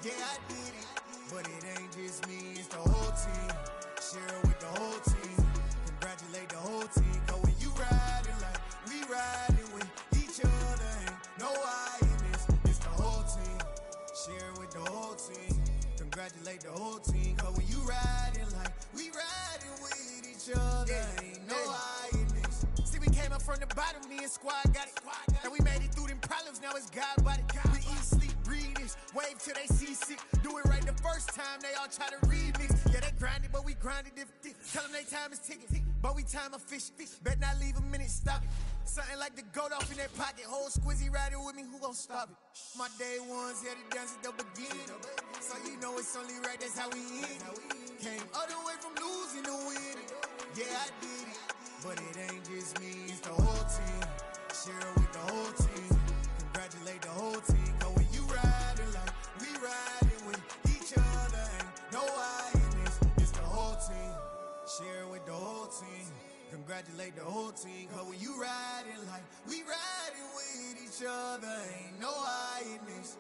Yeah, I did it, but it ain't just me, it's the whole team. Share it with the whole team. Congratulate the whole team. Cause when you riding like we riding with each other, ain't no I in this. It's the whole team. Share it with the whole team. Congratulate the whole team. Cause when you riding like we riding with each other, ain't no I in this. See, we came up from the bottom, me and squad got it. And we made it through them problems, now it's God body. We eat, sleep, breathe this. Wave till they see sick. Do it right the first time, they all try to remix. Yeah, they grinded, but we grinded different. Tell them they time is ticking, but we time a fish. Bet not leave a minute, stop it. Something like the goat off in that pocket. Whole squizzy riding with me, who gon' stop it? My day ones had to dance at the beginning. So you know it's only right, that's how we end. Came all the way from losing to winning. Yeah, I did it, but it ain't just me, it's the whole team. Share it with the whole team. Congratulate the whole team. Cause when you riding like we riding with each other, ain't no I in this. It's the whole team. Share it with the whole team. Congratulate the whole team. Cause when you riding like we riding with each other, ain't no I in this.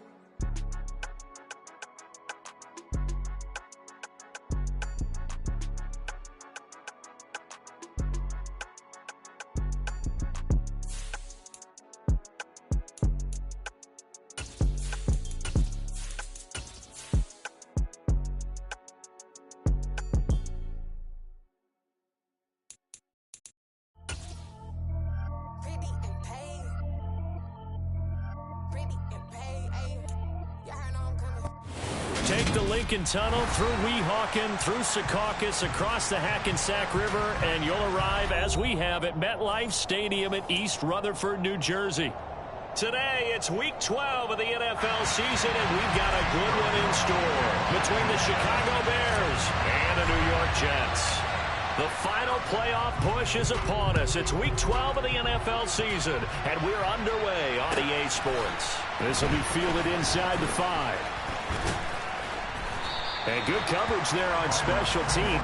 Take the Lincoln Tunnel through Weehawken, through Secaucus, across the Hackensack River, and you'll arrive, as we have, at MetLife Stadium in East Rutherford, New Jersey. Today, it's Week 12 of the NFL season, and we've got a good one in store between the Chicago Bears and the New York Jets. The final playoff push is upon us. It's Week 12 of the NFL season, and we're underway on EA Sports. This will be fielded inside the 5. And good coverage there on special team.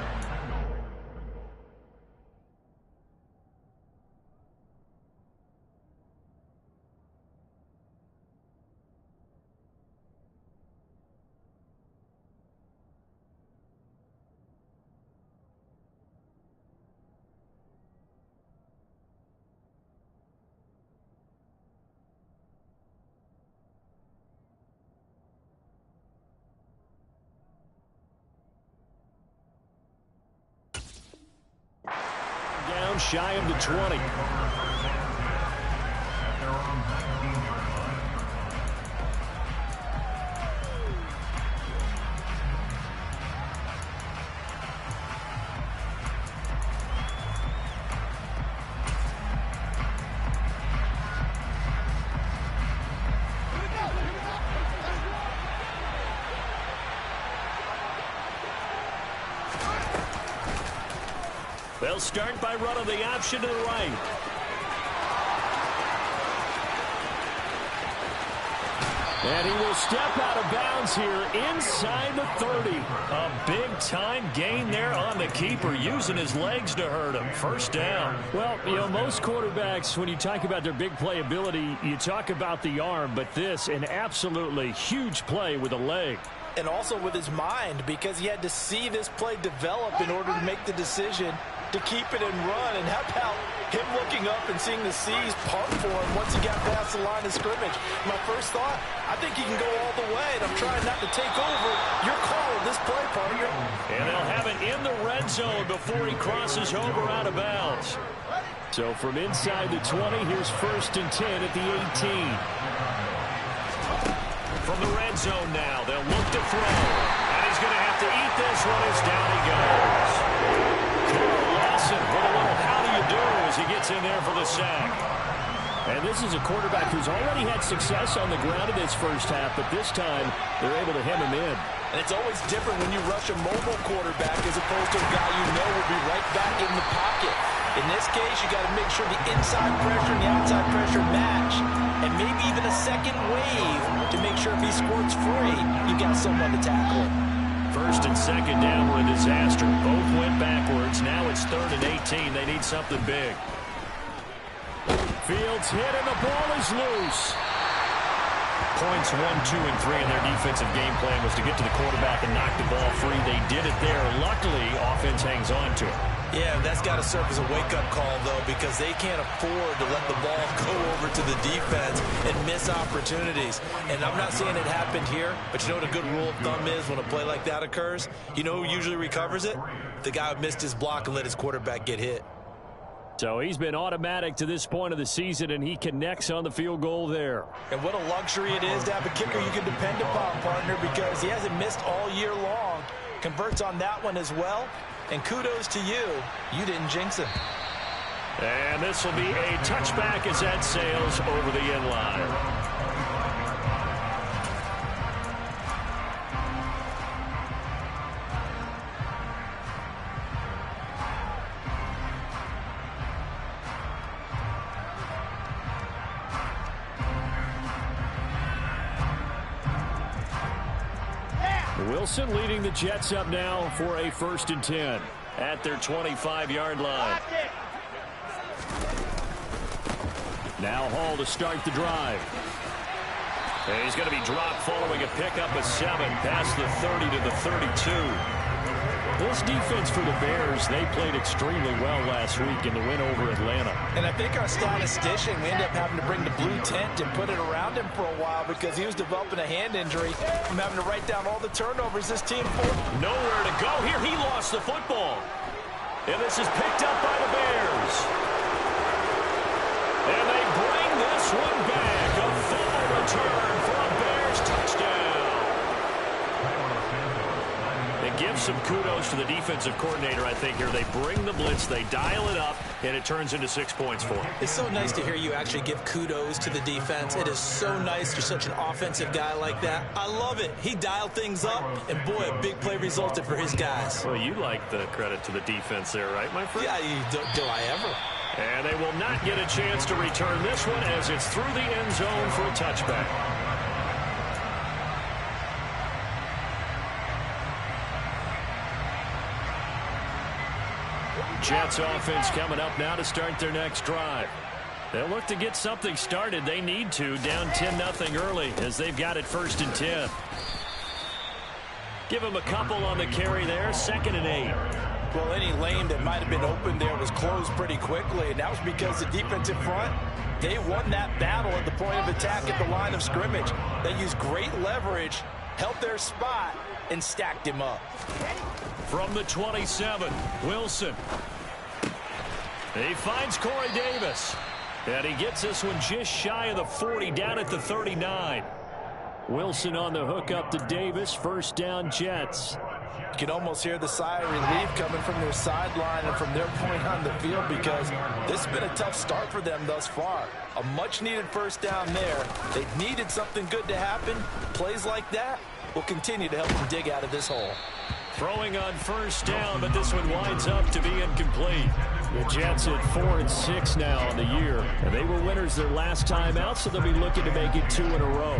Down shy of the 20. They'll start by running the option to the right. And he will step out of bounds here inside the 30. A big-time gain there on the keeper, using his legs to hurt him. First down. Well, you know, most quarterbacks, when you talk about their big playability, you talk about the arm, but this, an absolutely huge play with a leg. And also with his mind, because he had to see this play develop in order to make the decision to keep it and run. And how about him looking up and seeing the C's part for him once he got past the line of scrimmage? My first thought, I think he can go all the way, and I'm trying not to take over. Your call on this play, partner. And they'll have it in the red zone before he crosses over out of bounds. So from inside the 20, here's 1st and 10 at the 18. From the red zone now, they'll look to throw. And he's going to have to eat this one as down he goes. Carl Lawson with a little how do you do as he gets in there for the sack. And this is a quarterback who's already had success on the ground in this first half, but this time they're able to hem him in. And it's always different when you rush a mobile quarterback as opposed to a guy you know will be right back in the pocket. In this case, you got to make sure the inside pressure and the outside pressure match. And maybe even a second wave to make sure if he squirts free, you got someone to tackle him. 1st and 2nd down were a disaster. Both went backwards. Now it's 3rd and 18. They need something big. Fields hit and the ball is loose. Points 1, 2, and 3 in their defensive game plan was to get to the quarterback and knock the ball free. They did it there. Luckily, offense hangs on to it. Yeah, that's got to serve as a wake-up call, though, because they can't afford to let the ball go over to the defense and miss opportunities. And I'm not saying it happened here, but you know what a good rule of thumb is when a play like that occurs? You know who usually recovers it? The guy who missed his block and let his quarterback get hit. So he's been automatic to this point of the season, and he connects on the field goal there. And what a luxury it is to have a kicker you can depend upon, partner, because he hasn't missed all year long. Converts on that one as well. And kudos to you. You didn't jinx him. And this will be a touchback as that sails over the end line. Wilson leading the Jets up now for a 1st and 10 at their 25-yard line. Now Hall to start the drive. And he's going to be dropped following a pickup of 7 past the 30 to the 32. This defense for the Bears, they played extremely well last week in the win over Atlanta. And I think our statistician, we ended up having to bring the blue tent and put it around him for a while because he was developing a hand injury from having to write down all the turnovers this team forced. Nowhere to go here. He lost the football. And this is picked up by the Bears. And they bring this one back. A fumble return for a Bears touchdown. It gives some kudos to the defensive coordinator, I think, here. They bring the blitz, they dial it up, and it turns into 6 points for them. It's so nice to hear you actually give kudos to the defense. It is so nice. You're such an offensive guy like that. I love it. He dialed things up, and boy, a big play resulted for his guys. Well, you like the credit to the defense there, right, my friend? Yeah, do I ever. And they will not get a chance to return this one as it's through the end zone for a touchback. Jets offense coming up now to start their next drive. They'll look to get something started. They need to, down 10-0 early as they've got it 1st and 10. Give them a couple on the carry there, 2nd and 8. Well, any lane that might have been open there was closed pretty quickly, and that was because the defensive front, they won that battle at the point of attack at the line of scrimmage. They used great leverage, held their spot, and stacked him up. From the 27, Wilson. He finds Corey Davis. And he gets this one just shy of the 40, down at the 39. Wilson on the hook up to Davis. 1st down, Jets. You can almost hear the sigh of relief coming from their sideline and from their point on the field because this has been a tough start for them thus far. A much-needed 1st down there. They needed something good to happen. Plays like that will continue to help them dig out of this hole. Throwing on 1st down, but this one winds up to be incomplete. The Jets at 4-6 now on the year. And they were winners their last time out, so they'll be looking to make it 2 in a row.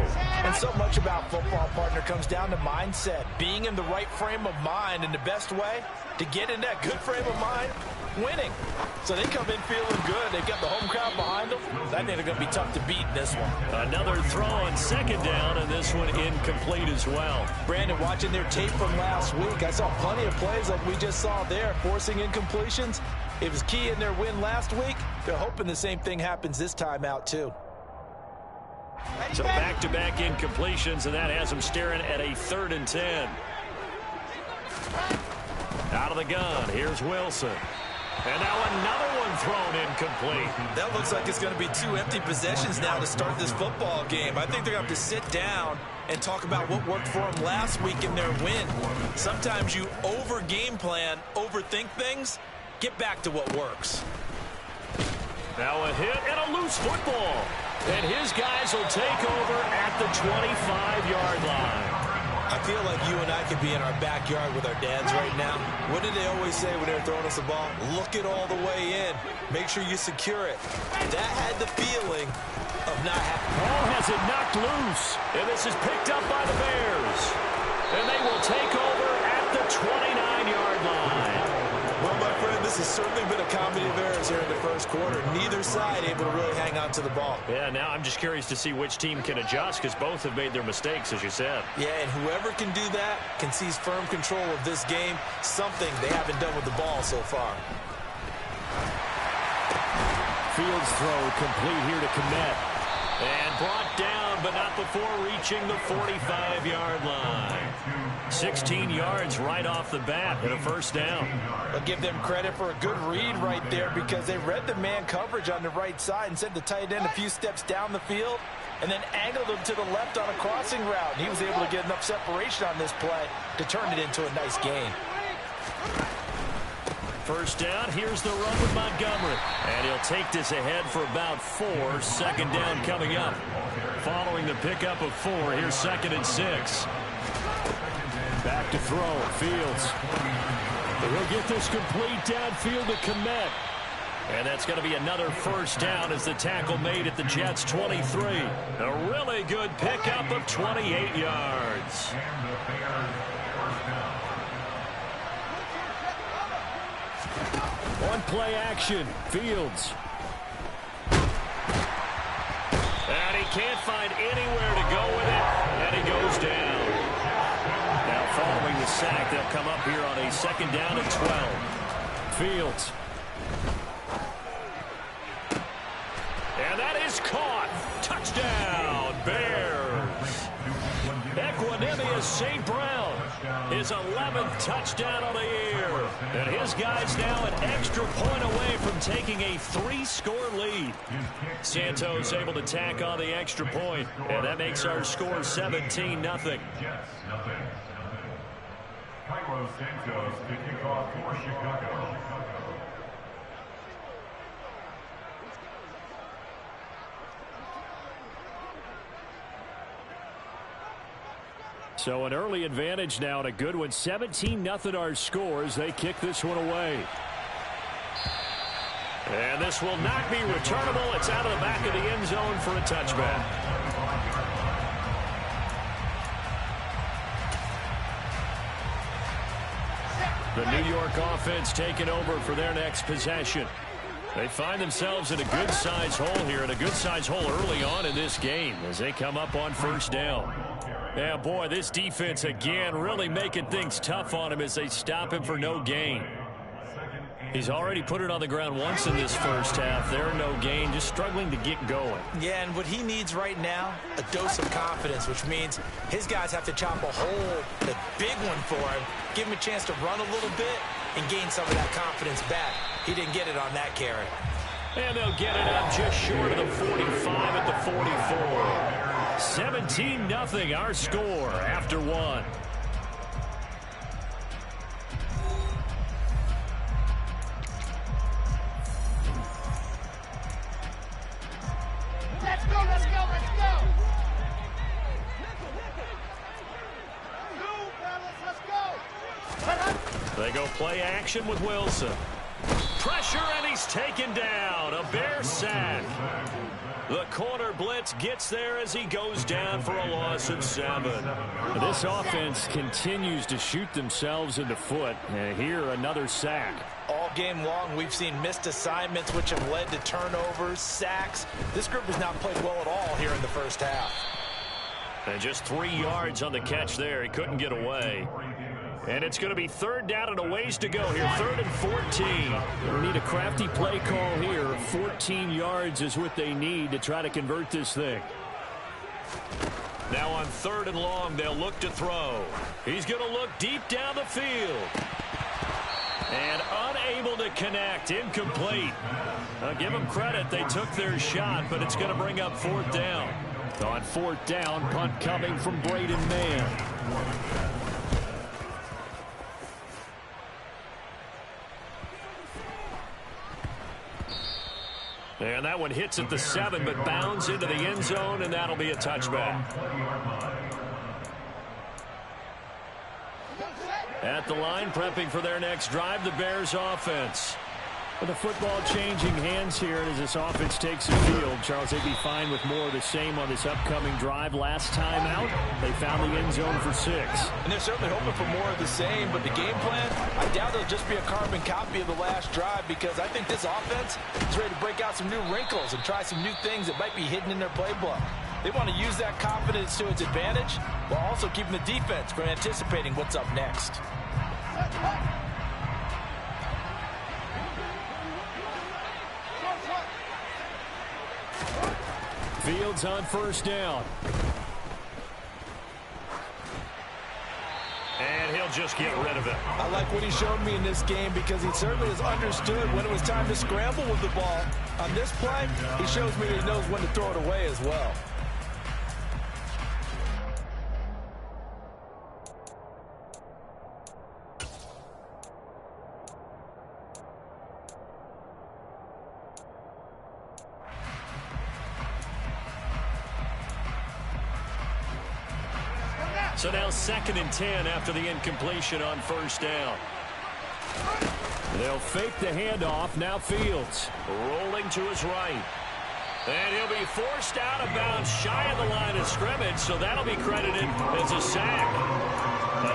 And so much about football, partner, comes down to mindset. Being in the right frame of mind, and the best way to get in that good frame of mind, winning. So they come in feeling good. They've got the home crowd behind them. I think they're going to be tough to beat in this one. Another throw on 2nd down, and this one incomplete as well. Brandon, watching their tape from last week, I saw plenty of plays like we just saw there, forcing incompletions. It was key in their win last week. They're hoping the same thing happens this time out, too. So back-to-back incompletions, and that has them staring at a 3rd and 10. Out of the gun, here's Wilson. And now another one thrown incomplete. That looks like it's going to be 2 empty possessions now to start this football game. I think they're going to have to sit down and talk about what worked for them last week in their win. Sometimes you over-game plan, overthink things. Get back to what works. Now a hit and a loose football. And his guys will take over at the 25-yard line. I feel like you and I could be in our backyard with our dads right now. What did they always say when they were throwing us the ball? Look it all the way in. Make sure you secure it. That had the feeling of not having. Ball has it knocked loose. And this is picked up by the Bears. And they will take over at the 29-yard line. Well, my friend, this has certainly been a comedy of errors here in the 1st quarter. Neither side able to really hang on to the ball. Yeah, now I'm just curious to see which team can adjust because both have made their mistakes, as you said. Yeah, and whoever can do that can seize firm control of this game, something they haven't done with the ball so far. Fields throw complete here to Kmet. And brought down, but not before reaching the 45-yard line. 16 yards right off the bat and a first down. I'll give them credit for a good read right there because they read the man coverage on the right side and sent the tight end a few steps down the field and then angled him to the left on a crossing route. He was able to get enough separation on this play to turn it into a nice gain. First down, here's the run with Montgomery. And he'll take this ahead for about 4. Second down coming up. Following the pickup of 4, here's 2nd and 6. Back to throw, Fields. He'll get this complete downfield to Kmet. And that's going to be another first down as the tackle made at the Jets' 23. A really good pickup of 28 yards. On play action, Fields. And he can't find anywhere to go with it, and he goes down. Now following the sack, they'll come up here on a 2nd down and 12. Fields. And that is caught. Touchdown, Bears. Equanimeous St. Brown. His 11th touchdown of the year. And his guy's now an extra point away from taking a 3-score lead. Santos able to tack on the extra point. And that makes our score 17-0. Cairo Santos to kick off for Chicago. So an early advantage now and a good one. 17-0 our scores. They kick this one away. And this will not be returnable. It's out of the back of the end zone for a touchback. The New York offense taking over for their next possession. They find themselves in a good-sized hole here, and a good-sized hole early on in this game as they come up on first down. Yeah, boy, this defense again really making things tough on him as they stop him for no gain. He's already put it on the ground once in this first half. There, no gain, just struggling to get going. Yeah, and what he needs right now, a dose of confidence, which means his guys have to chop a hole, a big one for him, give him a chance to run a little bit and gain some of that confidence back. He didn't get it on that carry. And they'll get it up just short of the 45 at the 44. 17-0 our score after 1. Let's go, let's go, let's go! They go play action with Wilson. Pressure, and he's taken down. A Bear sack. The corner blitz gets there as he goes down for a loss of 7. This offense continues to shoot themselves in the foot. And here, another sack. All game long, we've seen missed assignments, which have led to turnovers, sacks. This group has not played well at all here in the first half. And just 3 yards on the catch there. He couldn't get away. And it's going to be 3rd down and a ways to go here. 3rd and 14. We need a crafty play call here. 14 yards is what they need to try to convert this thing. Now on 3rd and long, they'll look to throw. He's going to look deep down the field. And unable to connect. Incomplete. I'll give them credit. They took their shot, but it's going to bring up 4th down. On 4th down, punt coming from Braden Mann. And that one hits at the 7, but bounds into the end zone, and that'll be a touchback. At the line, prepping for their next drive, the Bears offense. With the football changing hands here as this offense takes the field. Charles, they'd be fine with more of the same on this upcoming drive. Last time out, they found the end zone for 6. And they're certainly hoping for more of the same, but the game plan, I doubt it'll just be a carbon copy of the last drive, because I think this offense is ready to break out some new wrinkles and try some new things that might be hidden in their playbook. They want to use that confidence to its advantage while also keeping the defense from anticipating what's up next. Fields on first down. And he'll just get rid of it. I like what he showed me in this game, because he certainly has understood when it was time to scramble with the ball. On this play, he shows me that he knows when to throw it away as well. So now 2nd and 10 after the incompletion on first down. They'll fake the handoff. Now Fields rolling to his right. And he'll be forced out of bounds shy of the line of scrimmage, so that'll be credited as a sack.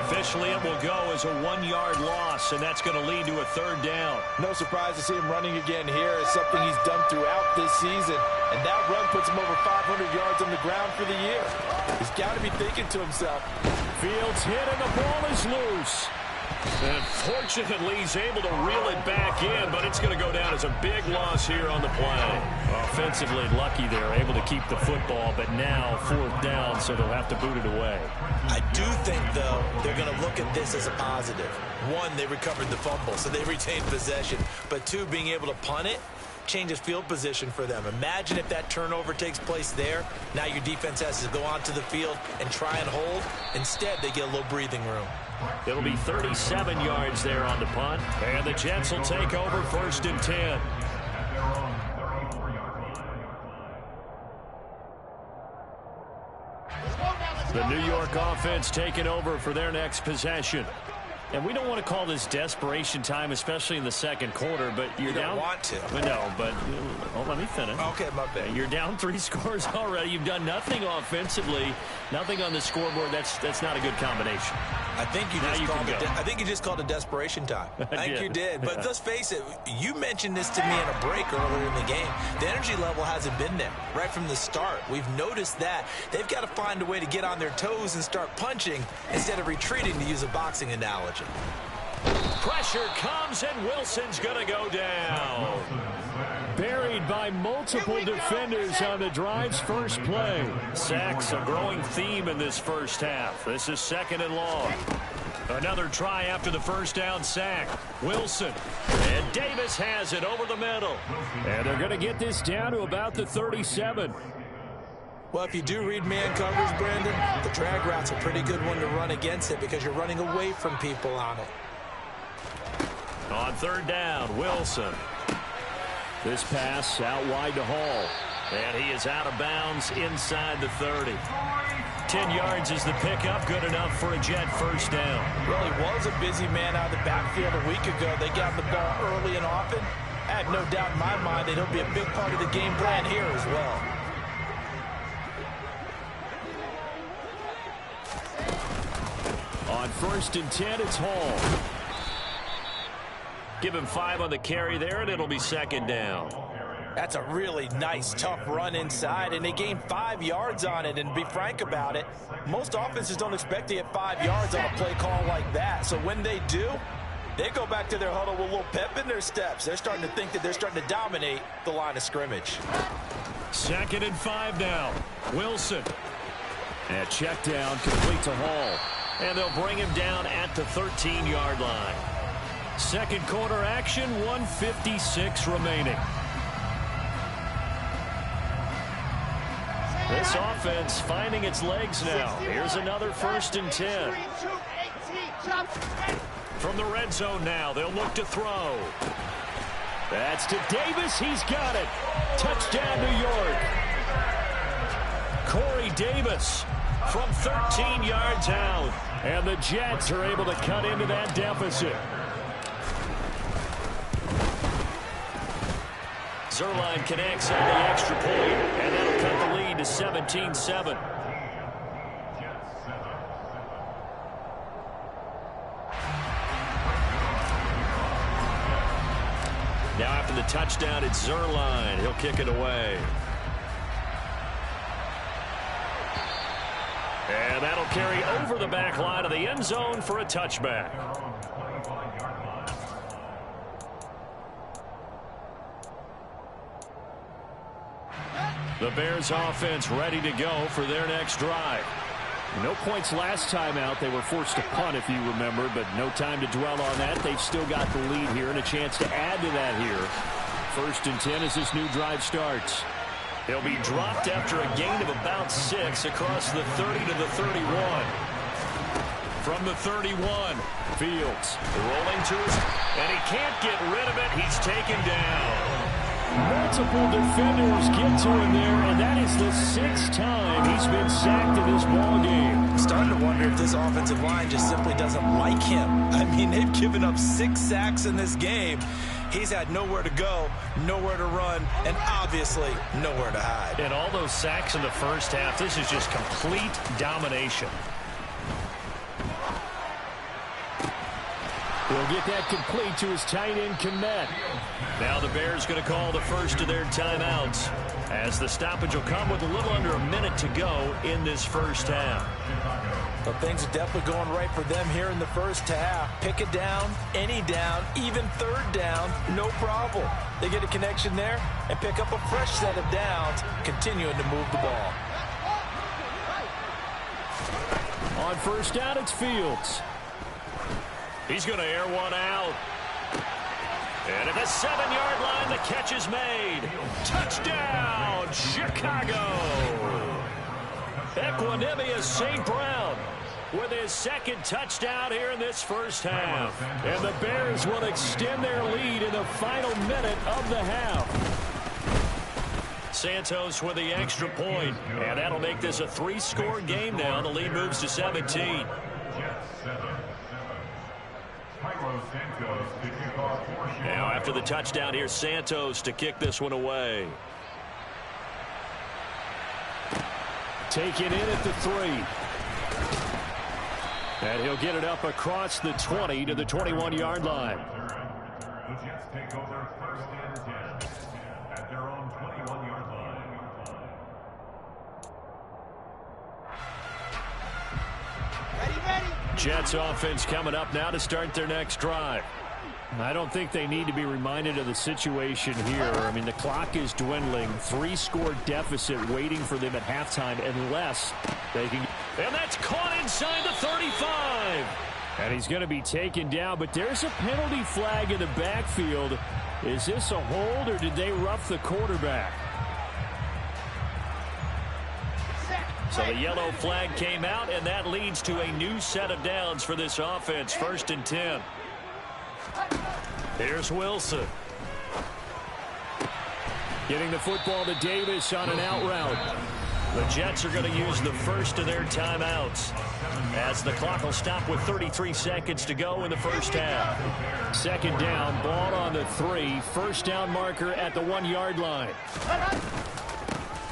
Officially, it will go as a 1-yard loss, and that's going to lead to a 3rd down. No surprise to see him running again here. It's something he's done throughout this season. And that run puts him over 500 yards on the ground for the year. He's got to be thinking to himself. Fields hit and the ball is loose. And fortunately, he's able to reel it back in, but it's going to go down as a big loss here on the play. Offensively lucky they're able to keep the football, but now 4th down, so they'll have to boot it away. I do think, though, they're going to look at this as a positive. 1, they recovered the fumble, so they retained possession. But 2, being able to punt it changes field position for them. Imagine if that turnover takes place there. Now your defense has to go onto the field and try and hold. Instead, they get a little breathing room. It'll be 37 yards there on the punt. And the Jets will take over 1st and 10. The New York offense taking over for their next possession. And we don't want to call this desperation time, especially in the 2nd quarter, but you're down. You don't want to. No, but let me finish. Okay, my bad. You're down 3 scores already. You've done nothing offensively, nothing on the scoreboard. That's not a good combination. I think you just called it desperation time. I think you did. But let's face it, you mentioned this to me in a break earlier in the game. The energy level hasn't been there right from the start. We've noticed that. They've got to find a way to get on their toes and start punching instead of retreating, to use a boxing analogy. Pressure comes, and Wilson's going to go down. Buried by multiple defenders on the drive's first play. Sacks, a growing theme in this first half. This is 2nd and long. Another try after the first down sack. Wilson. And Davis has it over the middle. And they're going to get this down to about the 37. Well, if you do read man coverage, Brandon, the drag route's a pretty good one to run against it, because you're running away from people on it. On 3rd down, Wilson. This pass out wide to Hall. And he is out of bounds inside the 30. 10 yards is the pickup, good enough for a Jet first down. Well, he was a busy man out of the backfield a week ago. They got the ball early and often. I have no doubt in my mind that he'll be a big part of the game plan here as well. On 1st and 10, it's Hall. Give him 5 on the carry there, and it'll be 2nd down. That's a really nice, tough run inside, and they gained 5 yards on it. And to be frank about it, most offenses don't expect to get 5 yards on a play call like that. So when they do, they go back to their huddle with a little pep in their steps. They're starting to think that they're starting to dominate the line of scrimmage. 2nd and 5 now. Wilson. And check down, complete to Hall. And they'll bring him down at the 13-yard line. 2nd quarter action, 1:56 remaining. This offense finding its legs now. Here's another 1st and 10. From the red zone now, they'll look to throw. That's to Davis. He's got it. Touchdown, New York. Corey Davis from 13 yards out. And the Jets are able to cut into that deficit. Zuerlein connects on the extra point, and that'll cut the lead to 17-7. Now after the touchdown, it's Zuerlein. He'll kick it away. And that'll carry over the back line of the end zone for a touchback. The Bears offense ready to go for their next drive. No points last time out. They were forced to punt, if you remember, but no time to dwell on that. They've still got the lead here and a chance to add to that here. 1st and 10 as this new drive starts. He'll be dropped after a gain of about 6 across the 30 to the 31. From the 31, Fields rolling to his, and he can't get rid of it. He's taken down. Multiple defenders get to him there, and that is the 6th time he's been sacked in this ballgame. I'm starting to wonder if this offensive line just simply doesn't like him. I mean, they've given up 6 sacks in this game. He's had nowhere to go, nowhere to run, and obviously nowhere to hide. And all those sacks in the first half, this is just complete domination. He'll get that complete to his tight end, Kmet. Now the Bears going to call the first of their timeouts, as the stoppage will come with a little under a minute to go in this first half. But things are definitely going right for them here in the first half. Pick it down, any down, even 3rd down, no problem. They get a connection there and pick up a fresh set of downs, continuing to move the ball. On 1st down, it's Fields. He's going to air one out. And at the 7-yard line, the catch is made. Touchdown, Chicago. Equanimeous St. Brown with his 2nd touchdown here in this first half. And the Bears will extend their lead in the final minute of the half. Santos with the extra point, and that'll make this a 3-score game now. The lead moves to 17. Now after the touchdown, here's Santos to kick this one away. Taken in at the 3. And he'll get it up across the 20 to the 21-yard line. The Jets take over 1st and 10 at their own 21-yard line. Jets offense coming up now to start their next drive. I don't think they need to be reminded of the situation here. I mean, the clock is dwindling. 3-score deficit waiting for them at halftime unless they can. And that's caught inside the 35. And he's going to be taken down, but there's a penalty flag in the backfield. Is this a hold or did they rough the quarterback? So the yellow flag came out, and that leads to a new set of downs for this offense. 1st and 10. Here's Wilson. Getting the football to Davis on an out route. The Jets are going to use the first of their timeouts, as the clock will stop with 33 seconds to go in the first half. 2nd down, ball on the 3. 1st down marker at the 1-yard line.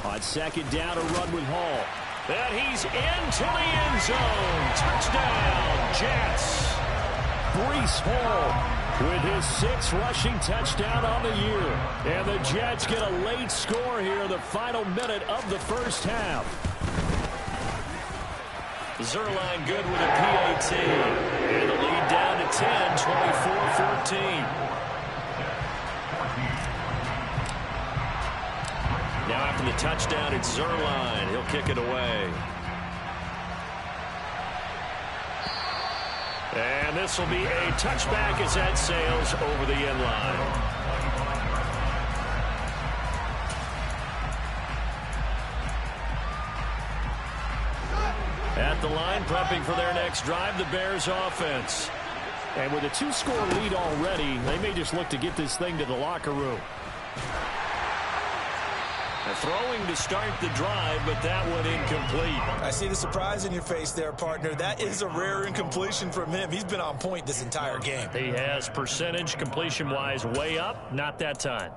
On 2nd down, a run with Hall. And he's into the end zone. Touchdown, Jets. Breece Hall with his 6th rushing touchdown on the year. And the Jets get a late score here in the final minute of the first half. Zuerlein good with a PAT. And the lead down to 10, 24-14. Now after the touchdown, it's Zuerlein. He'll kick it away. And this will be a touchback as that sails over the end line. At the line, prepping for their next drive, the Bears offense. And with a 2-score lead already, they may just look to get this thing to the locker room. Throwing to start the drive, but that one incomplete. I see the surprise in your face there, partner. That is a rare incompletion from him. He's been on point this entire game. He has percentage completion-wise way up. Not that time.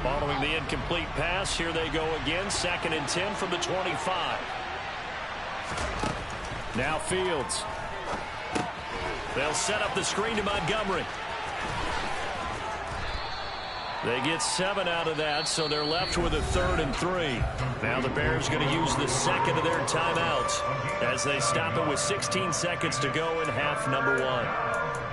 Following the incomplete pass, here they go again. 2nd and 10 from the 25. Now Fields. They'll set up the screen to Montgomery. They get 7 out of that, so they're left with a 3rd and 3. Now the Bears going to use the second of their timeouts as they stop it with 16 seconds to go in half number 1.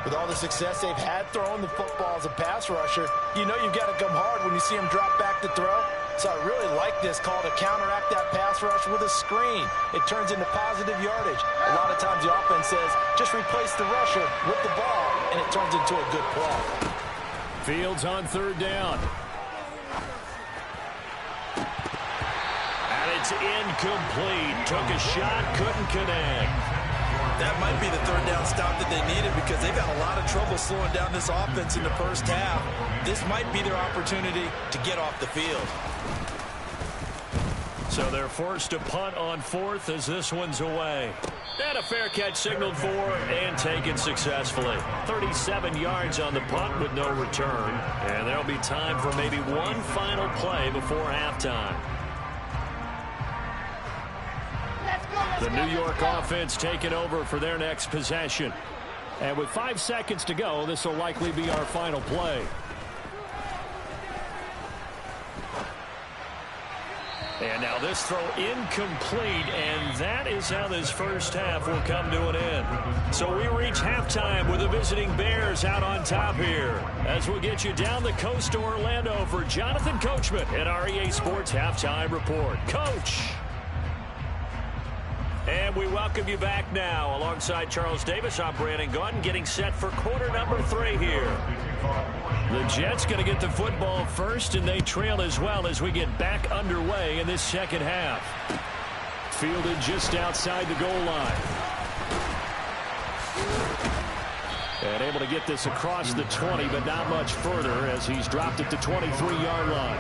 With all the success they've had throwing the football as a pass rusher, you know you've got to come hard when you see them drop back to throw. So I really like this call to counteract that pass rush with a screen. It turns into positive yardage. A lot of times the offense says, just replace the rusher with the ball, and it turns into a good play. Fields on 3rd down. And it's incomplete. Took a shot, couldn't connect. That might be the 3rd down stop that they needed because they've had a lot of trouble slowing down this offense in the first half. This might be their opportunity to get off the field. So they're forced to punt on 4th as this one's away. And a fair catch signaled for and taken successfully. 37 yards on the punt with no return. And there'll be time for maybe one final play before halftime. The New York offense taking over for their next possession. And with 5 seconds to go, this will likely be our final play. And now this throw incomplete, and that is how this first half will come to an end. So we reach halftime with the visiting Bears out on top here. As we get you down the coast to Orlando for Jonathan Coachman at our EA Sports Halftime Report. Coach! And we welcome you back now. Alongside Charles Davis, I'm Brandon Gaudin, getting set for quarter number 3 here. The Jets going to get the football first, and they trail as well as we get back underway in this second half. Fielded just outside the goal line. And able to get this across the 20, but not much further as he's dropped it to 23-yard line.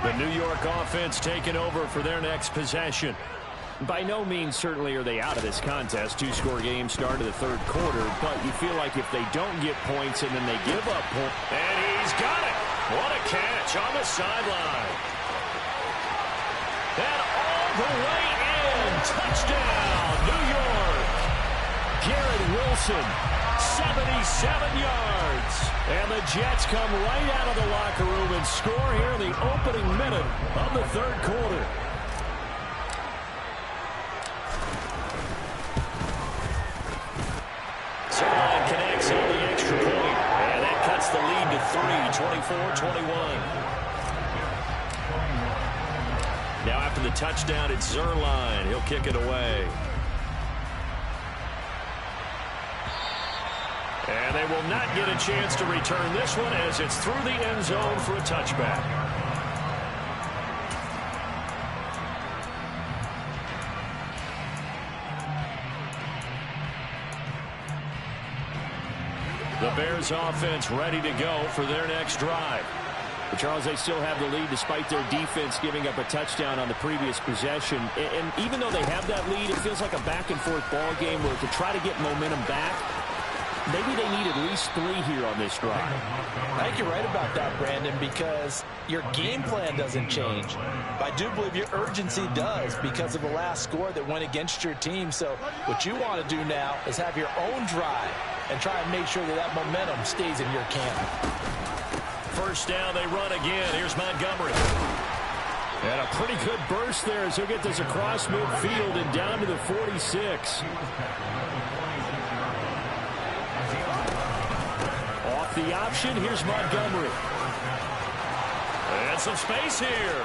The New York offense taking over for their next possession. By no means certainly are they out of this contest. 2-score game start of the 3rd quarter, but you feel like if they don't get points and then they give up points. And he's got it. What a catch on the sideline. And all the way in. Touchdown, New York. Garrett Wilson, 77 yards. And the Jets come right out of the locker room and score here in the opening minute of the 3rd quarter. Zerline connects on the extra point. And that cuts the lead to 3, 24-21. Now after the touchdown, it's Zerline. He'll kick it away. And they will not get a chance to return this one as it's through the end zone for a touchback. The Bears offense ready to go for their next drive. But Charles, they still have the lead despite their defense giving up a touchdown on the previous possession. And even though they have that lead, it feels like a back-and-forth ball game where to try to get momentum back, maybe they need at least 3 here on this drive. I think you're right about that, Brandon, because your game plan doesn't change. I do believe your urgency does because of the last score that went against your team. So what you want to do now is have your own drive and try and make sure that that momentum stays in your camp. First down, they run again. Here's Montgomery. And a pretty good burst there as he'll get this across midfield and down to the 46. Off the option, here's Montgomery. And some space here.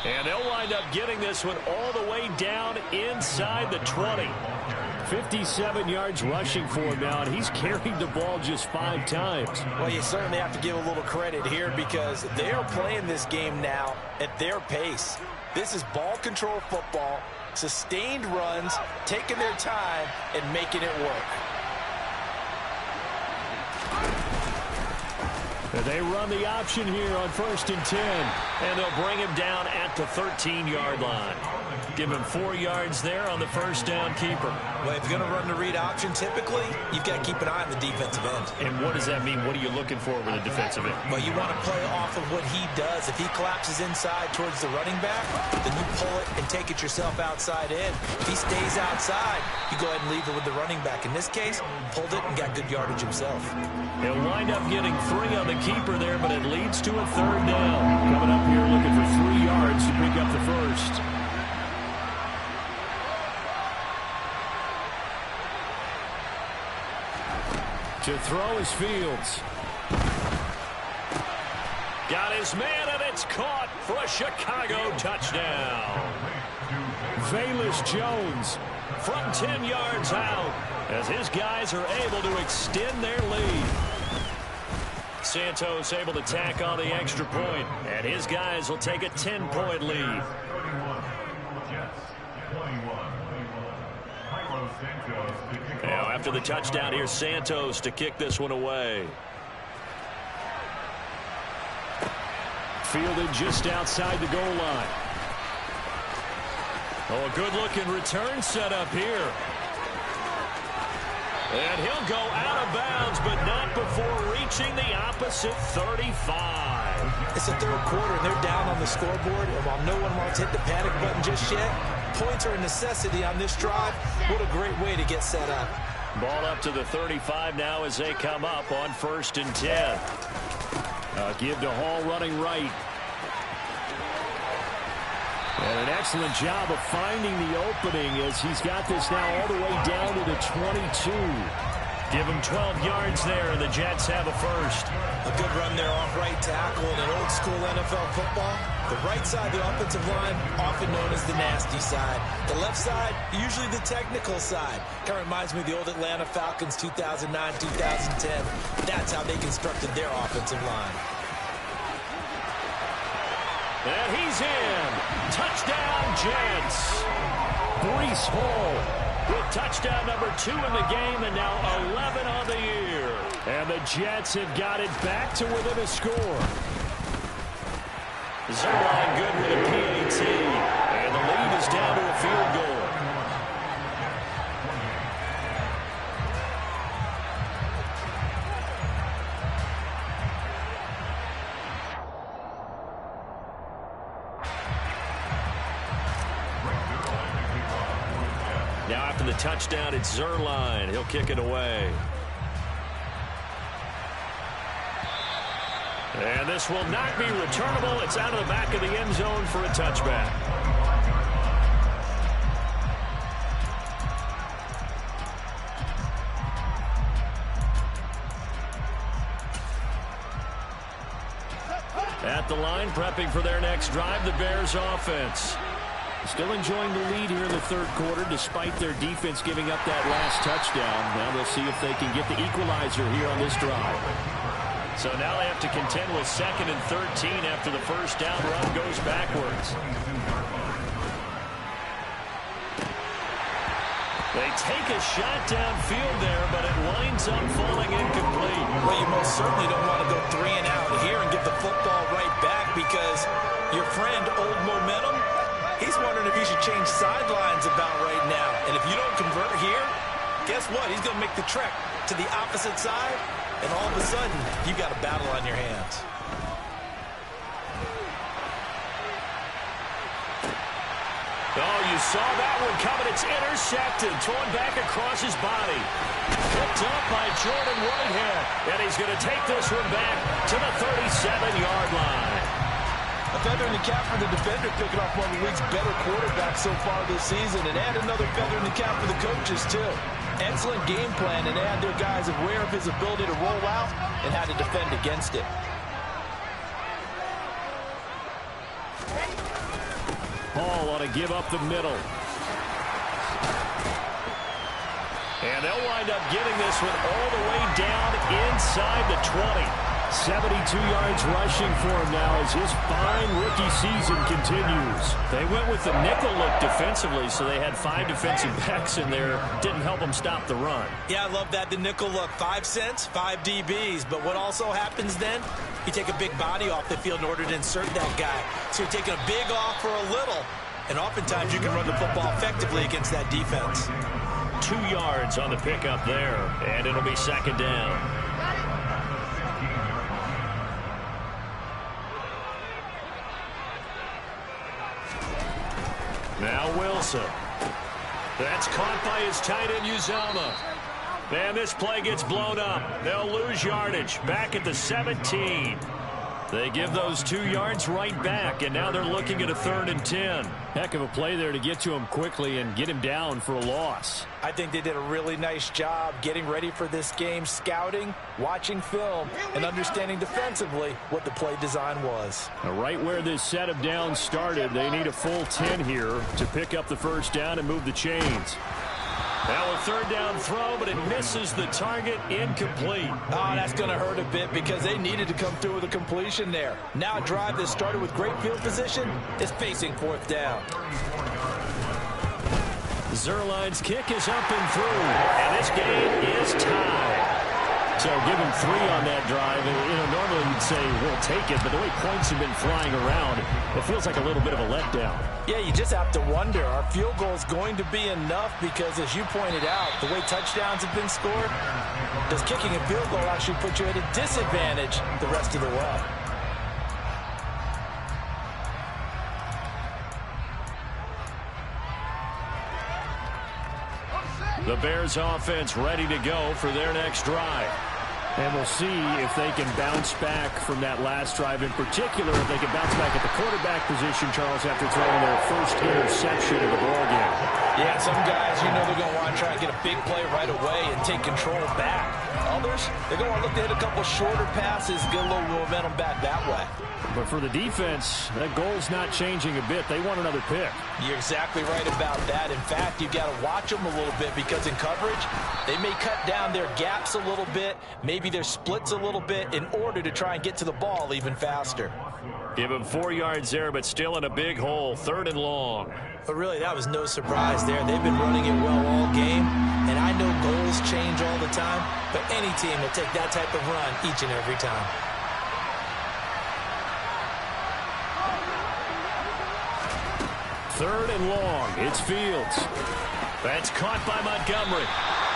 And they'll wind up getting this one all the way down inside the 20. 57 yards rushing for him now, and he's carried the ball just 5 times. Well, you certainly have to give a little credit here because they are playing this game now at their pace. This is ball control football, sustained runs, taking their time, and making it work. They run the option here on 1st and 10. And they'll bring him down at the 13-yard line. Give him 4 yards there on the first down keeper. Well, if you're going to run the read option, typically, you've got to keep an eye on the defensive end. And what does that mean? What are you looking for with a defensive end? Well, you want to play off of what he does. If he collapses inside towards the running back, then you pull it and take it yourself outside in. If he stays outside, you go ahead and leave it with the running back. In this case, pulled it and got good yardage himself. He'll wind up getting 3 on the keeper there, but it leads to a 3rd down. Coming up here looking for 3 yards to pick up the first. To throw is Fields. Got his man, and it's caught for a Chicago touchdown. Velus Jones from 10 yards out as his guys are able to extend their lead. Santos able to tack on the extra point, and his guys will take a 10-point lead. Now, after the touchdown, here's Santos to kick this one away. Fielded just outside the goal line. Oh, a good-looking return set up here. And he'll go out of bounds, but not before reaching the opposite 35. It's the 3rd quarter, and they're down on the scoreboard. And while no one wants to hit the panic button just yet, points are a necessity on this drive. What a great way to get set up. Ball up to the 35 now as they come up on 1st and 10. Give to Hall running right. And an excellent job of finding the opening as he's got this now all the way down to the 22. Give him 12 yards there, and the Jets have a first. A good run there off right tackle in an old-school NFL football. The right side of the offensive line, often known as the nasty side. The left side, usually the technical side. Kind of reminds me of the old Atlanta Falcons 2009-2010. That's how they constructed their offensive line. And he's in. Touchdown, Jets. Breece Hall with touchdown number 2 in the game, and now 11 on the year. And the Jets have got it back to within a score. Zerline good with a PAT, and the lead is down to a field goal. Now after the touchdown, it's Zerline. He'll kick it away. And this will not be returnable. It's out of the back of the end zone for a touchback. At the line, prepping for their next drive, the Bears offense. Still enjoying the lead here in the 3rd quarter, despite their defense giving up that last touchdown. Now they'll see if they can get the equalizer here on this drive. So now they have to contend with 2nd and 13 after the first down run goes backwards. They take a shot downfield there, but it winds up falling incomplete. Well, you most certainly don't want to go 3 and out here and give the football right back, because your friend, Old Momentum, he's wondering if he should change sidelines about right now. And if you don't convert here, guess what? He's going to make the trek to the opposite side, and all of a sudden, you got a battle on your hands. Oh, you saw that one coming. It's intercepted, thrown back across his body. Picked up by Jordan Whitehead, and he's going to take this one back to the 37-yard line. A feather in the cap for the defender, picking off one of the league's better quarterbacks so far this season, and add another feather in the cap for the coaches, too. Excellent game plan, and add their guys aware of his ability to roll out and how to defend against it. Hall ought to give up the middle. And they'll wind up getting this one all the way down inside the 20. 72 yards rushing for him now as his fine rookie season continues. They went with the nickel look defensively, so they had 5 defensive backs in there. Didn't help them stop the run. Yeah, I love that, the nickel look. 5 cents, 5 DBs. But what also happens then, you take a big body off the field in order to insert that guy. So you're taking a big off for a little. And oftentimes you can run the football effectively against that defense. 2 yards on the pickup there, and it'll be second down. Now Wilson. That's caught by his tight end, Uzomah. And this play gets blown up. They'll lose yardage. Back at the 17. They give those 2 yards right back, and now they're looking at a 3rd and 10. Heck of a play there to get to him quickly and get him down for a loss. I think they did a really nice job getting ready for this game, scouting, watching film, and understanding defensively what the play design was. Now, right where this set of downs started, they need a full 10 here to pick up the first down and move the chains. Now a 3rd down throw, but it misses the target, incomplete. Oh, that's going to hurt a bit because they needed to come through with a completion there. Now a drive that started with great field position is facing 4th down. Zuerlein's kick is up and through, and this game is tied. So give him 3 on that drive. And, normally you'd say, we'll take it, but the way points have been flying around, it feels like a little bit of a letdown. Yeah, you just have to wonder, are field goals going to be enough? Because as you pointed out, the way touchdowns have been scored, does kicking a field goal actually put you at a disadvantage the rest of the way? The Bears offense ready to go for their next drive. And we'll see if they can bounce back from that last drive. In particular, if they can bounce back at the quarterback position, Charles, after throwing their first interception of the ballgame. Yeah, some guys, they're going to want to try and get a big play right away and take control back. Others, they're going to want to look to hit a couple shorter passes, get a little momentum back that way. But for the defense, that goal's not changing a bit. They want another pick. You're exactly right about that. In fact, you've got to watch them a little bit because in coverage, they may cut down their gaps a little bit, maybe their splits a little bit in order to try and get to the ball even faster. Give him 4 yards there, but still in a big hole. 3rd and long. But really, that was no surprise there. They've been running it well all game, and I know goals change all the time, but any team will take that type of run each and every time. Third and long. It's Fields. That's caught by Montgomery.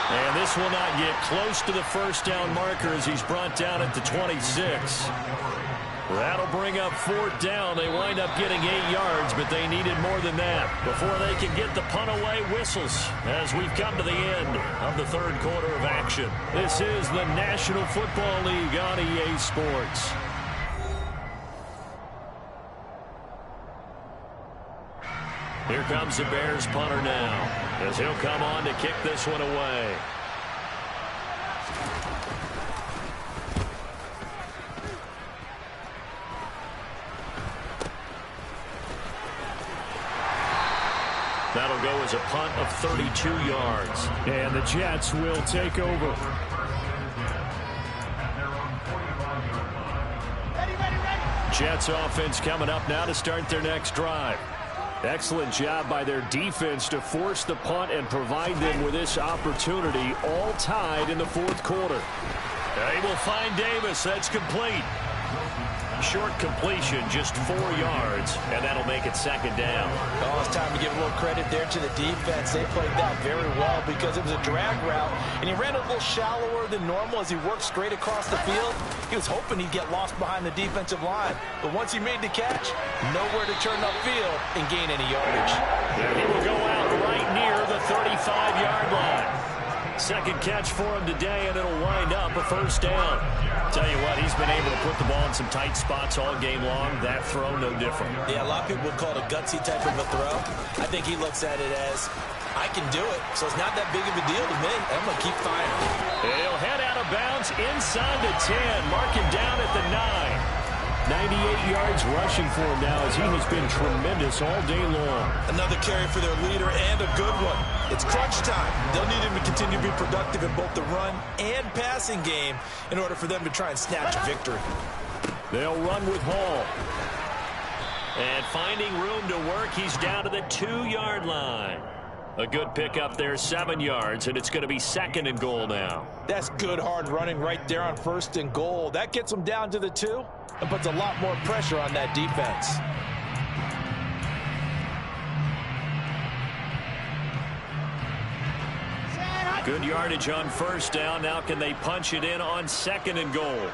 And this will not get close to the first down marker as he's brought down at the 26. That'll bring up 4th down. They wind up getting 8 yards, but they needed more than that before they can get the punt away. Whistles as we've come to the end of the 3rd quarter of action. This is the National Football League on EA Sports. Here comes the Bears punter now as he'll come on to kick this one away. That'll go as a punt of 32 yards. And the Jets will take over. Jets offense coming up now to start their next drive. Excellent job by their defense to force the punt and provide them with this opportunity, all tied in the 4th quarter. They will find Davis. That's complete. Short completion, just 4 yards, and that'll make it 2nd down. Oh, it's time to give a little credit there to the defense. They played that very well because it was a drag route, and he ran a little shallower than normal as he worked straight across the field. He was hoping he'd get lost behind the defensive line, but once he made the catch, nowhere to turn upfield and gain any yardage. And he will go out right near the 35-yard line. Second catch for him today, and it'll wind up a 1st down. Tell you what, he's been able to put the ball in some tight spots all game long. That throw, no different. Yeah, a lot of people would call it a gutsy type of a throw. I think he looks at it as, I can do it, so it's not that big of a deal to me. I'm going to keep firing. He'll head out of bounds inside the 10. Mark him down at the 9. 98 yards rushing for him now as he has been tremendous all day long. Another carry for their leader and a good one. It's crunch time. They'll need him to continue to be productive in both the run and passing game in order for them to try and snatch a victory. They'll run with Hall. And finding room to work, he's down to the 2-yard line. A good pickup there, 7 yards, and it's going to be 2nd and goal now. That's good hard running right there on 1st and goal. That gets them down to the 2 and puts a lot more pressure on that defense. Good yardage on 1st down. Now can they punch it in on 2nd and goal?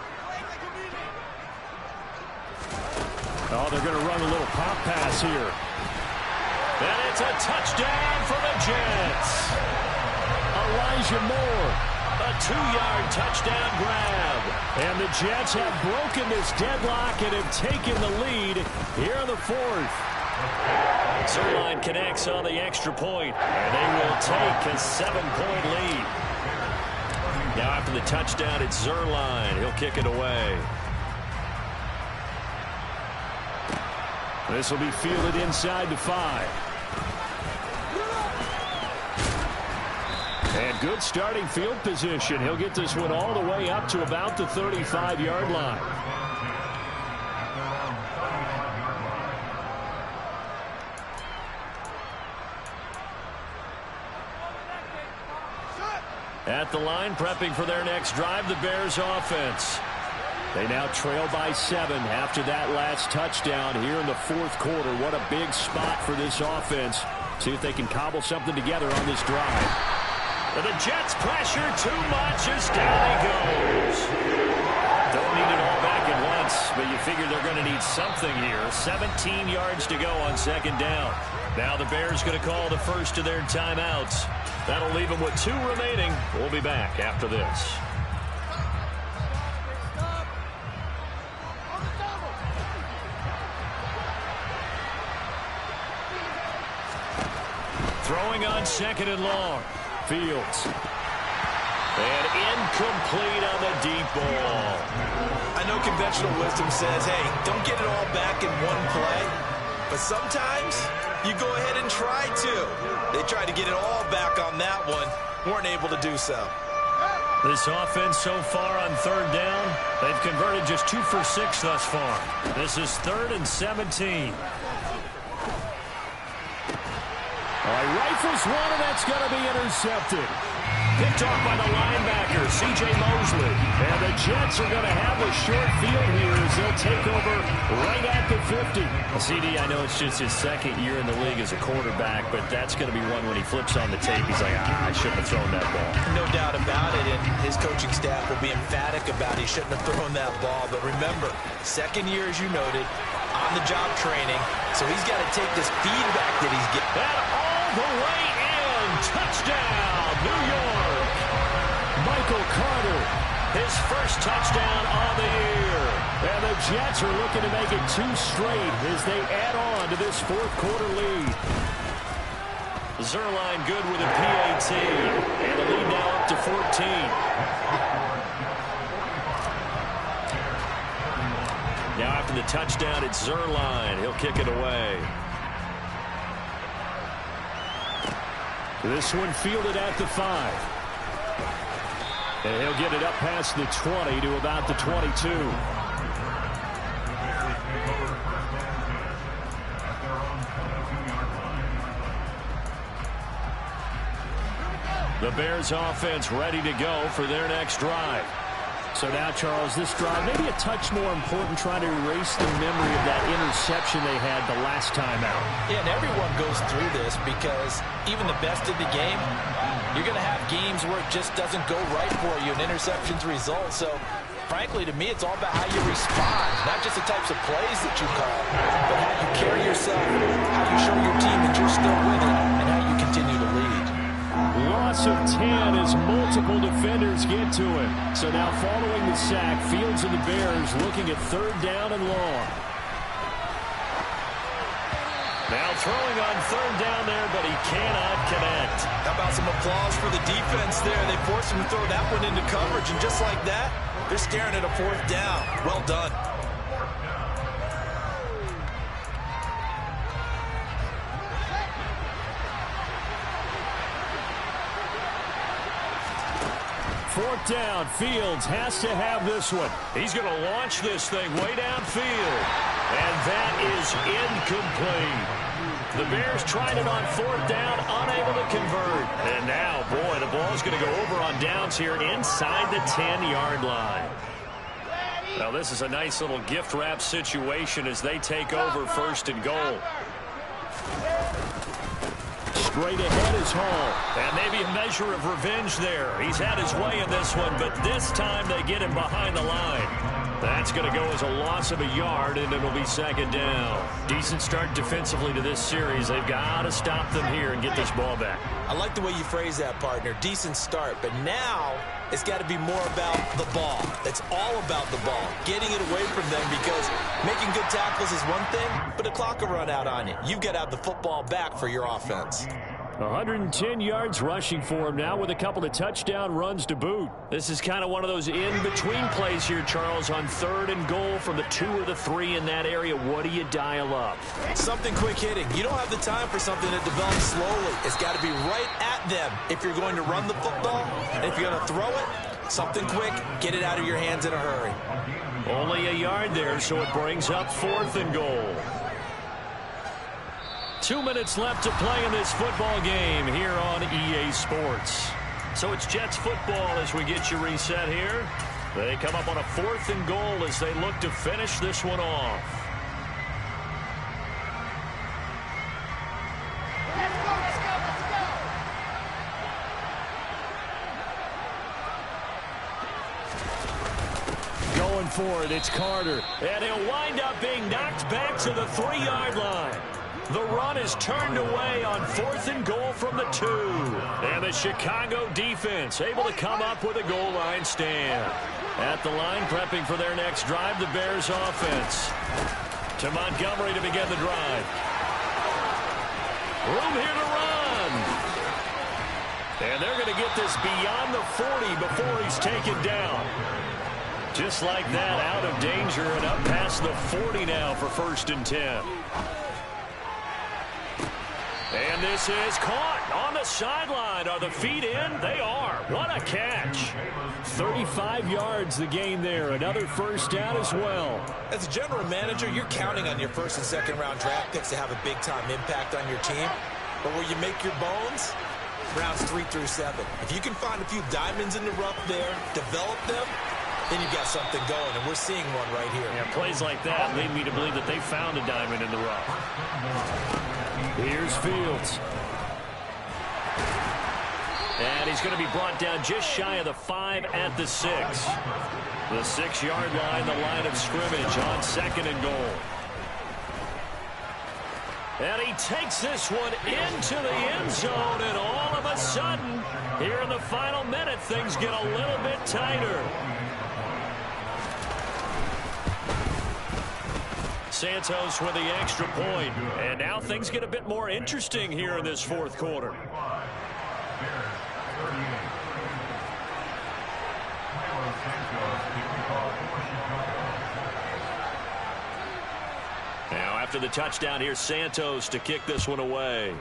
Oh, they're going to run a little pop pass here. And it's a touchdown for the Jets. Elijah Moore. A 2-yard touchdown grab. And the Jets have broken this deadlock and have taken the lead here in the 4th. Zuerlein connects on the extra point, and they will take a 7-point lead. Now after the touchdown, it's Zuerlein. He'll kick it away. This will be fielded inside the 5. And good starting field position. He'll get this one all the way up to about the 35-yard line. At the line, prepping for their next drive, the Bears offense. They now trail by 7 after that last touchdown here in the 4th quarter. What a big spot for this offense. See if they can cobble something together on this drive. And the Jets pressure too much as down he goes. Don't need it all back at once, but you figure they're going to need something here. 17 yards to go on 2nd down. Now the Bears going to call the first of their timeouts. That'll leave them with 2 remaining. We'll be back after this. Throwing on 2nd and long. Fields. And incomplete on the deep ball. I know conventional wisdom says, hey, don't get it all back in one play. But sometimes you go ahead and try to. They tried to get it all back on that one. Weren't able to do so. This offense so far on 3rd down, they've converted just 2 for 6 thus far. This is 3rd and 17. Rifles one, and that's going to be intercepted. Picked off by the linebacker, C.J. Mosley. And the Jets are going to have a short field here as they'll take over right at the 50. CD, I know it's just his 2nd year in the league as a quarterback, but that's going to be one when he flips on the tape. He's like, I shouldn't have thrown that ball. No doubt about it, and his coaching staff will be emphatic about he shouldn't have thrown that ball. But remember, 2nd year, as you noted, on-the-job training, so he's got to take this feedback that he's getting. And all the way in, touchdown, New York. Michael Carter, his first touchdown of the year. And the Jets are looking to make it 2 straight as they add on to this 4th quarter lead. Zuerlein good with a PAT. And the lead now up to 14. Now after the touchdown, it's Zuerlein. He'll kick it away. This one fielded at the 5. And he'll get it up past the 20 to about the 22. The Bears offense ready to go for their next drive. So now, Charles, this drive maybe a touch more important, trying to erase the memory of that interception they had the last time out. Yeah, and everyone goes through this because even the best of the game, you're going to have games where it just doesn't go right for you, and interceptions result. So, frankly, to me, it's all about how you respond, not just the types of plays that you call, but how you carry yourself, how you show your team that you're still with it, and how you continue to lead. Loss of 10 as multiple defenders get to him. So now following the sack, Fields and the Bears looking at 3rd down and long. Now throwing on 3rd down there, but he cannot connect. How about some applause for the defense there? They forced him to throw that one into coverage, and just like that, they're staring at a 4th down. Well done. 4th down. Fields has to have this one. He's going to launch this thing way downfield. And that is incomplete. The Bears tried it on 4th down, unable to convert. And now, boy, the ball's going to go over on downs here inside the 10-yard line. Now, this is a nice little gift wrap situation as they take over 1st and goal. Straight ahead is Hall. And maybe a measure of revenge there. He's had his way in this one, but this time they get him behind the line. That's going to go as a loss of a yard, and it'll be 2nd down. Decent start defensively to this series. They've got to stop them here and get this ball back. I like the way you phrase that, partner. Decent start, but now it's got to be more about the ball. It's all about the ball, getting it away from them, because making good tackles is one thing, but the clock will run out on you. You've got to have the football back for your offense. 110 yards rushing for him now with a couple of touchdown runs to boot. This is kind of one of those in-between plays here, Charles, on 3rd and goal from the 2 or the 3 in that area. What do you dial up? Something quick hitting. You don't have the time for something that develops slowly. It's got to be right at them if you're going to run the football. And if you're going to throw it, something quick, get it out of your hands in a hurry. Only a yard there, so it brings up 4th and goal. 2 minutes left to play in this football game here on EA Sports. So it's Jets football as we get you reset here. They come up on a 4th and goal as they look to finish this one off. Going for it, it's Carter. And he'll wind up being knocked back to the 3-yard line. The run is turned away on 4th and goal from the 2. And the Chicago defense able to come up with a goal line stand. At the line, prepping for their next drive, the Bears offense. To Montgomery to begin the drive. Room here to run. And they're going to get this beyond the 40 before he's taken down. Just like that, out of danger and up past the 40 now for 1st and 10. And this is caught on the sideline. Are the feet in? They are. What a catch. 35 yards the gain there. Another 1st down as well. As a general manager, you're counting on your 1st and 2nd round draft picks to have a big-time impact on your team. But where you make your bones, rounds 3 through 7. If you can find a few diamonds in the rough there, develop them, then you've got something going, and we're seeing one right here. Yeah, plays like that lead me to believe that they found a diamond in the rough. Here's Fields. And he's going to be brought down just shy of the 5 at the 6. The 6-yard line, the line of scrimmage on 2nd and goal. And he takes this one into the end zone, and all of a sudden, here in the final minute, things get a little bit tighter. Santos with the extra point. And now things get a bit more interesting here in this 4th quarter. Now after the touchdown, here's Santos to kick this one away.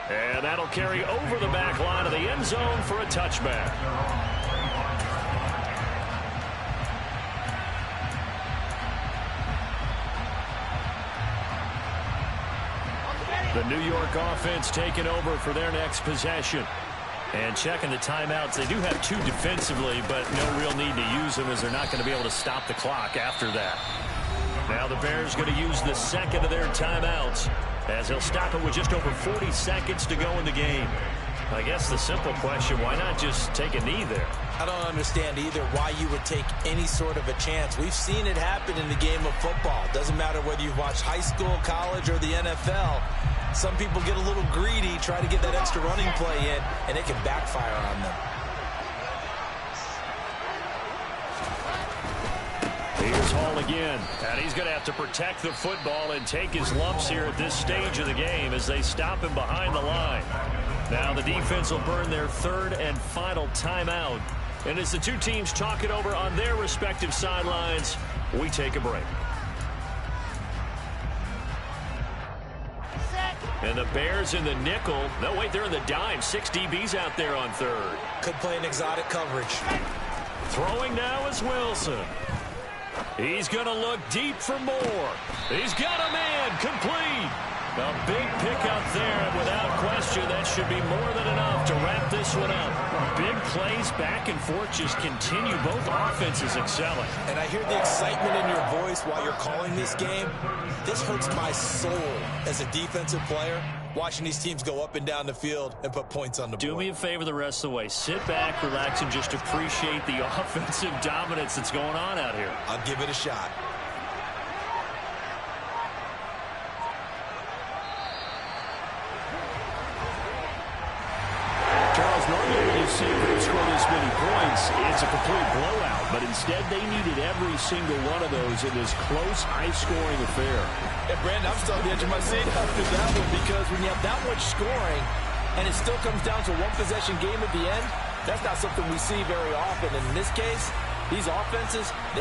And that'll carry over the back line of the end zone for a touchback. The New York offense taking over for their next possession. And checking the timeouts. They do have 2 defensively, but no real need to use them as they're not going to be able to stop the clock after that. Now the Bears going to use the 2nd of their timeouts as they'll stop it with just over 40 seconds to go in the game. I guess the simple question, why not just take a knee there? I don't understand either why you would take any sort of a chance. We've seen it happen in the game of football. Doesn't matter whether you've watched high school, college, or the NFL. Some people get a little greedy, try to get that extra running play in, and it can backfire on them. Here's Hall again, and he's going to have to protect the football and take his lumps here at this stage of the game as they stop him behind the line. Now the defense will burn their 3rd and final timeout. And as the 2 teams talk it over on their respective sidelines, we take a break. Set. And the Bears in the nickel. No, wait, they're in the dime. 6 DBs out there on third. Could play an exotic coverage. Throwing now is Wilson. He's going to look deep for more. He's got a man. Complete. A big pickup there, and without question, that should be more than enough to wrap this one up. Big plays back and forth just continue. Both offenses excelling. And I hear the excitement in your voice while you're calling this game. This hurts my soul as a defensive player, watching these teams go up and down the field and put points on the board. Do me a favor the rest of the way. Sit back, relax, and just appreciate the offensive dominance that's going on out here. I'll give it a shot. Normally when you see them score this many points, it's a complete blowout. But instead, they needed every single one of those in this close, high-scoring affair. And Brandon, I'm still on the edge of my seat after that one, because when you have that much scoring and it still comes down to one possession game at the end, that's not something we see very often. And in this case, these offenses, they